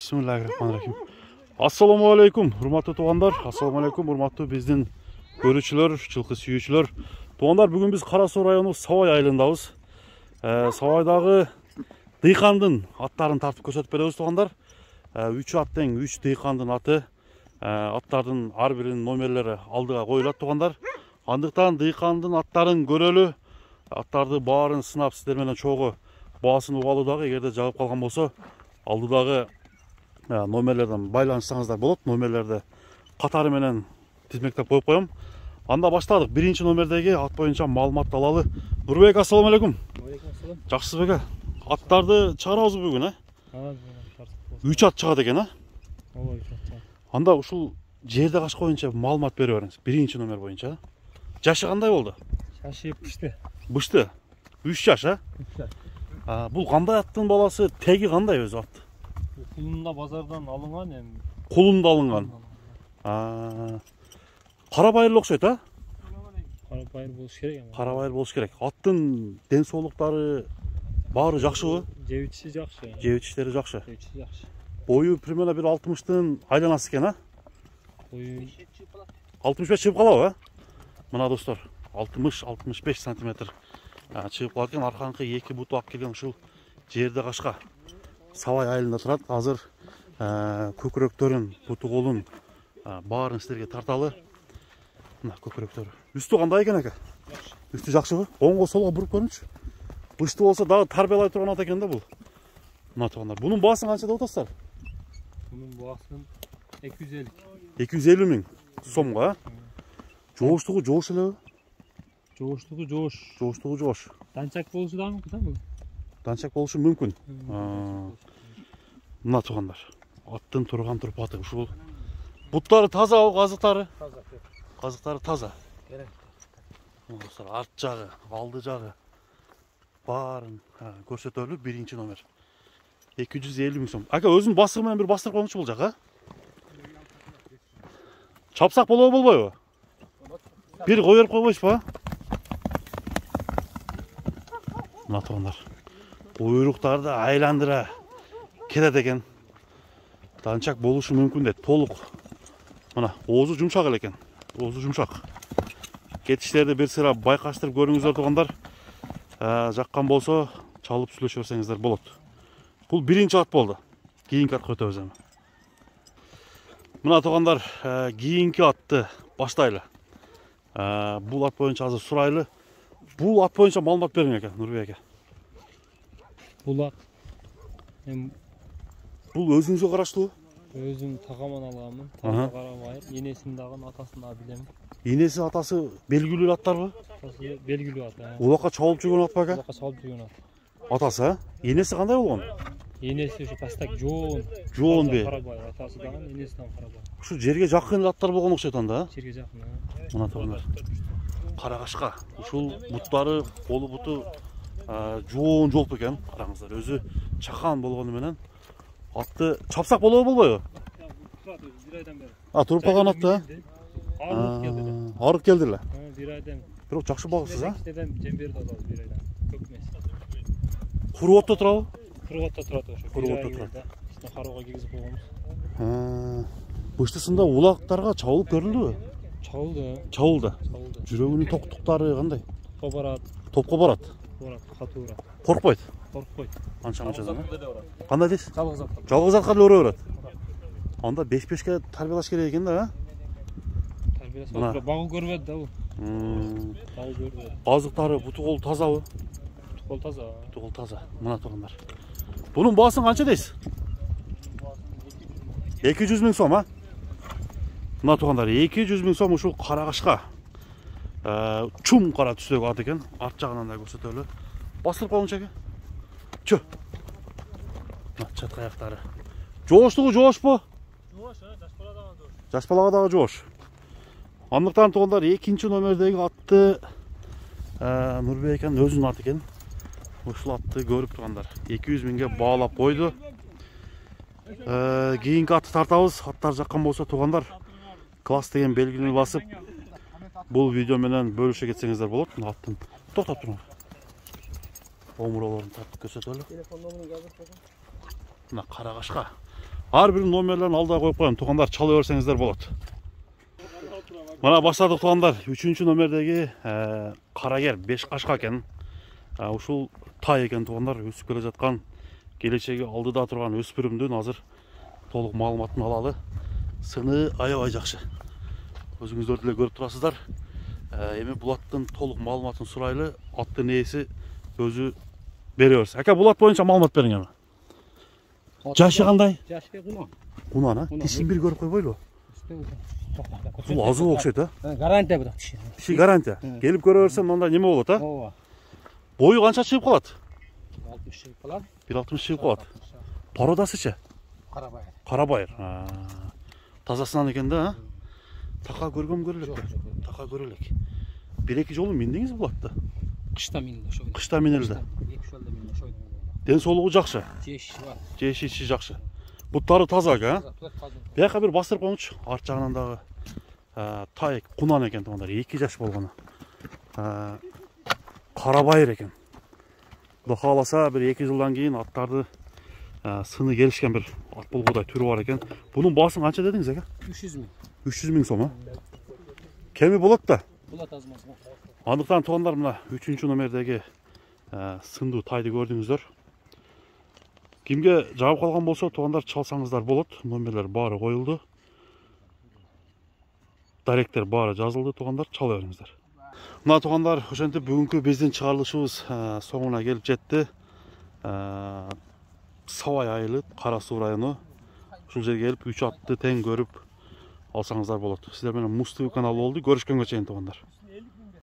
Bismillahirrahmanirrahim. Assalamu alaikum, hurmatlı tuğanlar. Assalamu alaikum, hurmatlı bizden görüşçüler, çılkı süyüçüler. Tuğanlar, bugün biz Karasu rayonu Savay ayılındayız. Savayдағы dıyqandın attарын tartıp körsötüp berебиз tuğanlar. 3 аттың, 3 dıyqandın atı. Аттардың ар birinin номерлері алдыға коюлат туғандар. Андықтан dıyqandın аттарын көрөлү. Аттарды баарын сынап сиздер менен чогуу баасын угуп алуудагы, эгерде жагып калган болсо, алдыдагы номерлерден байланышсаңыздар болот. Номерлерди катары менен тизмектеп коюп коем. Анда баштадык. Биринчи номердеги ат боюнча маалымат алалы. Нурбек, ассаламу алейкум. Алейкум. Жакшысыз беке? Аттарды чыгарабыз бүгүн, 3 ат чыгат экен, Ооба, 3 ат чыгат. Анда ушул жерде качка боюнча маалымат берип бериңиз. Биринчи номер боюнча. Жашы кандай болду? Жашы бышты. Бышты. 3 жаш, 3 жаш. Бул кандай аттын баласы? Теги кандай өзү ат? Кулунда базардан алынган эми. Кулунда алынган. Кара байырлы окшойт, Кара байыр болуш керек эми. Кара байыр болуш керек. Аттын ден соолуктары баары жакшыбы? Жебичи жакшы. Жебичтери жакшы. Жебичи жакшы. Бою примерно бир 60тын айланасы экен, Бою 65 чыгып калабы, Мына достор, 60-65 сантиметр чыгып калат экен. Аркаңкы 2 буту ак келген ушул жерде качка Савай айылында турат. Азыр көкүрөктөрүн, буту колун баарын силерге тарталы. Мына көкүрөктөрү. Үстү кандай экен ака? Үстү жакшыбы? Оңго солго буруп көрүнчү. Бышты болсо дагы тарбиялай турган ат экен да бул. Мына тугандар. Бунун баасын канча деп атасыздар? Бунун баасын 250. 250 миң сомго, Жооштугу жоош элеби? Жооштугу жоош. Жооштугу жоош. Данчак болушу да мүмкүн, бул. Данчак болушу мүмкүн. Мына тугандар. Аттын турган турпаты ушул. Буттары таза, казыктары. Таза. Казыктары таза. Керек. Достор, арт жагы, алды жагы баарын көрсөтөлү. Биринчи номер. 250 миң сом. Ака, өзүнүн басыгы менен бир бастырып коюңчу бул жака. Чапсак болобу, болбойбу? Бир кой берип койбойсузбу? Мына тугандар. Уйруктарды айландыра кетет экен. Данчак болушу мүмкүн дейт. Толук. Мына оозу жумшак эле экен. Оозу жумшак. Кетиштерди бир сыра байкаштырып көрүңүздөр тугандар. Жаккан болсо чалып сүйлөшө берсеңиздер болот. Бул биринчи ат болду. Кийинки атка өтөбүз эми. Мына тугандар, кийинки атты баштайлы. Бул ат боюнча азыр сурайлы. Бул ат боюнча маалымат бериң экен, Нурбек ака. Бул ат Бул өзүңүзгө караштуу? Өзүм тагаман алганмын. Тага карабай, энесин дагы, атасын да билем. Энеси, атасы белгилүү аттарбы? Атасы белгилүү ат. Улакка чабылып жүргөн ат бака? Улакка чабылып жүргөн ат. Атасы, энеси кандай болгон? Энеси ушу пастак жоон. Жоон бе? Карабай, атасы дагы, энеси дагы карабай. Ушу жерге жакын аттар болгон окшойт анда. Жерге жакын. Мына тугандар. Карагашка. Ушул буттары, колу буту жоон жолп экен, караңыздар. Өзү чакан болгону менен атты чапсак болобу, болбойбу? Бир айдан бери. Туруп калган атты. Арып келди эле. Бир айдан. Бирок жакшы багысыз, Жем берди азыр бир айдан. Көп эмес. Куру турабы? Курготто турат ошо. Курготто турат. Ичине кароого киргизип койгонбуз. Быштысында улактарга чабылып көрүлдүбү? Чабылды. Жүрөгүнүн токтуктары кандай? Топко барат. Топко барат. Катуура. Коркпойт. Коркпойт. Анча-мынчадан. Кандай дейсиз? Жалгыз ат. Жалгыз атка эле өрө берет. Анда 5-5ке тарбиялаш керек экен да, Тарбиясы багуу көрбөдү да бул. Багуу көрбөдү. Азыктары, буту колу тазабы? Кол таза. Буту колу таза. Мына тугандар. Бунун баасын канча дейсиз? 200 миң сом, Мына тугандар, 200 миң сом ушул карагашка. Чум кара түстөгү ат экен. Арт жагынан да көрсөтөлү. Басылып коюңчу ака. Чө. Мына чатка аяктары. Жооштугу жоошпу? Жоош, жашпаладагы жоош. Жашпалага дагы жоош. Андыктан тугандар, 2-нчи номердеги атты Нурбек аканын өзүнүн аты экен. Ушул атты көрүп тугандар. 200 миңге баалап койду. Кийинки атты тартабыз. Аттар жаккан болсо тугандар, класс деген белгини басып, бул видео менен бөлүшө кетсеңиздер болот. Аттын токтоп туруңар. Омуролорун тартып көрсөтөлү. Телефон номерин жазып койгон. Мына карагашка Ар бир номерлерин алдыга коюп коем. Туугандар чала берсеңиздер болот. Мына баштадык туугандар. 3-чү номердеги карагер 5 кашка экен. Ушул тай экен туугандар. Өсүп келе жаткан, келечеги алдыда турган өспүрүмдүн азыр толук маалыматын алалы. Сыны аябай жакшы. Өзүңүздөр деле көрүп турасыздар. Эми бул аттын толук маалыматын сурайлы. Аттын ээси өзү бере берсин. Ака, бул ат боюнча маалымат бериң эми. Жашы кандай? Жашы кунан. Кунан, тишин бир көрүп койбойлу. Бул азуу окшойт, Гарантия бу тиши. Тиши гарантия. Келип көрө берсем анда неме болот, Ооба. Бою канча чыгып калат? 60 чыгып калат. 1.60 чыгып калат. Породасычы? Карабайыр. Карабайыр. Тазасынан экен да, Така көргөм көрөлөк. Така көрөлөк. 1-2 жолу миндиңиз бул атты? Кышта минди ошо. Кышта минилди. 2 жолда минди ошо. Ден соолугу жакшы. Жеши бар. Жеши жакшы. Буттары таза ага. Бияка бир бастырып коюңчу. Арт жагынан дагы тай кунан экен туугандар. 2 жаш болгону. Карабайыр экен. Кудай кааласа бир 2 жылдан кийин аттарды сыны келишкен бир ат болгодай түрү бар экен. Бунун баасын канча дедиңиз ака? 300 миң. 300 миң сом, Кеми болот да. Болот азмаз. Андыктан туугандар мына 3-чү номердеги сындуу тайды көрдүңүздөр. Кимге жагып калган болсо туугандар чалсаңыздар болот. Номерлер баары коюлду. Даректер баары жазылды туугандар, чала бериңиздер. Мына туугандар, ошентип бүгүнкү биздин чыгарылышыбыз соңуна келип жетти. Сабай айылы, Кара Суу району. Ушул жерге келип 3 атты тең көрүп алсаңыздар болот. Сиздер менен Муз ТВ каналы болду. Көрүшкөнгө чейин туугандар.